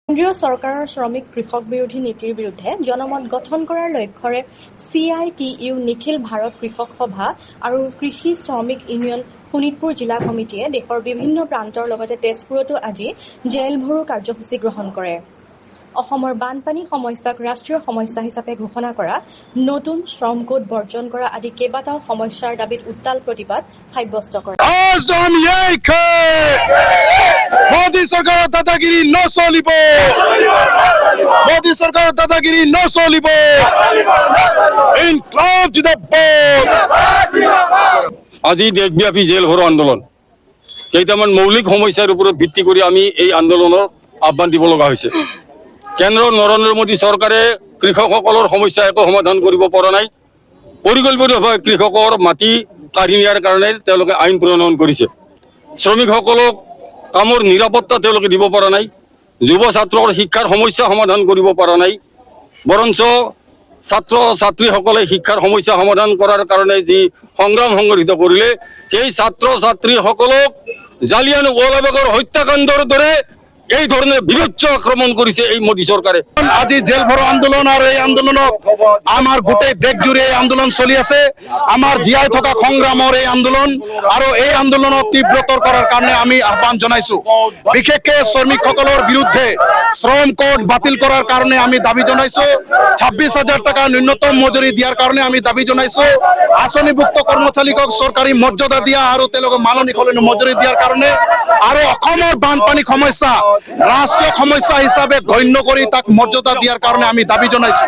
কেন্দ্ৰীয় চৰকাৰৰ শ্ৰমিক কৃষক বিৰোধী নীতিৰ বিৰুদ্ধে জনমত গঠন কৰাৰ লক্ষ্যৰে CITU নিখিল ভাৰত কৃষক সভা আৰু কৃষি শ্ৰমিক ইউনিয়ন শোণিতপুৰ জিলা কমিটিয়ে দেশৰ বিভিন্ন প্ৰান্তৰ লগতে তেজপুৰতো আজি জেল ভৰো কাৰ্যসূচী গ্ৰহণ কৰে। অসমৰ বানপানী সমস্যাক ৰাষ্ট্ৰীয় সমস্যা হিচাপে ঘোষণা কৰা, নতুন শ্ৰম কোড বৰ্জন কৰা আদি কেইবাটাও সমস্যাৰ দাবীত উত্তাল প্ৰতিবাদ সাব্যস্ত কৰে। मोदी सरकार दादागिरी न चलिब मोदी सरकार दादागिरी न चलिब इनकलाब जिंदाबाद। আজি দেশব্যাপী জেল ভৰো আন্দোলন কেইটামান মৌলিক সমস্যাৰ ওপৰত ভিত্তি কৰি আমি এই আন্দোলনৰ আহ্বান দিব লগা হৈছে। কেন্দ্ৰৰ নৰেন্দ্ৰ মোদী চৰকাৰে কৃষকসকলৰ সমস্যা একো সমাধান কৰিব পৰা নাই। পৰিকল্পিতভাৱে কৃষকৰ মাটি কাঢ়ি নিয়াৰ কাৰণে তেওঁলোকে আইন প্ৰণয়ন কৰিছে। শ্ৰমিকসকলক কামৰ নিৰাপত্তা তেওঁলোকে দিব পৰা নাই। যুৱ ছাত্ৰৰ শিক্ষাৰ সমস্যা সমাধান কৰিব পৰা নাই। বৰঞ্চ ছাত্ৰ ছাত্ৰীসকলে শিক্ষাৰ সমস্যা সমাধান কৰাৰ কাৰণে যি সংগ্ৰাম সংগঠিত কৰিলে, সেই ছাত্ৰ ছাত্ৰীসকলক জালিয়ানৱালাবাগৰ হত্যাকাণ্ডৰ দৰে এই ধৰণে বিভৎস আক্ৰমণ কৰিছে এই মোদী চৰকাৰে। আজি জেল ভৰো আন্দোলন আৰু এই আন্দোলনক আমাৰ গোটেই দেশ জুৰি এই আন্দোলন চলি আছে। আমাৰ জীয়াই থকা সংগ্ৰামৰ এই আন্দোলন আৰু এই আন্দোলনক তীব্ৰতৰ কৰাৰ কাৰণে আমি আহ্বান জনাইছো। বিশেষকৈ শ্ৰমিকসকলৰ বিৰুদ্ধে শ্ৰম কোড বাতিল কৰাৰ কাৰণে আমি দাবী জনাইছো। 26,000 টকা ন্যূনতম মজুৰি দিয়াৰ কাৰণে আমি দাবী জনাইছো। আঁচনিভুক্ত কৰ্মচাৰীক চৰকাৰী মৰ্যাদা দিয়া আৰু তেওঁলোকক মাননিক মজুৰি দিয়াৰ কাৰণে আৰু অসমৰ বানপানী সমস্যা ৰাষ্ট্ৰীয় সমস্যা হিচাপে গণ্য কৰি তাক মৰ্যাদা দিয়াৰ কাৰণে আমি দাবী জনাইছো।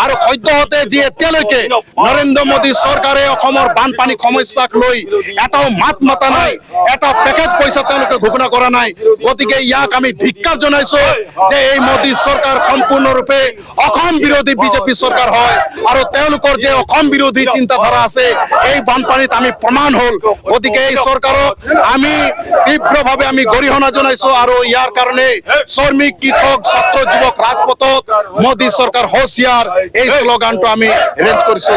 আৰু সদ্যহতে যি এতিয়ালৈকে নৰেন্দ্ৰ মোদী চৰকাৰে অসমৰ বানপানী সমস্যাক লৈ এটাও মাত মাতা নাই, এটা পেকেজ পইচা তেওঁলোকে ঘোষণা কৰা নাই। গতিকে ইয়াক আমি ধিক্কাৰ জনাইছো যে এই মোদী চৰকাৰ সম্পূৰ্ণৰূপে অসম বিৰোধী বিজেপি চৰকাৰ হয় আৰু তেওঁলোকৰ যে অসম বিৰোধী চিন্তাধাৰা আছে এই বানপানীত আমি প্ৰমাণ হল। গতিকে এই চৰকাৰক আমি তীব্ৰভাৱে আমি গৰিহণা জনাইছো আৰু ইয়াৰ কাৰণে শ্ৰমিক কৃষক ছাত্ৰ যুৱক ৰাজপথত মোদী চৰকাৰ হুঁচিয়াৰ এই শ্লোগানটো আমি ৰেঞ্জ কৰিছো।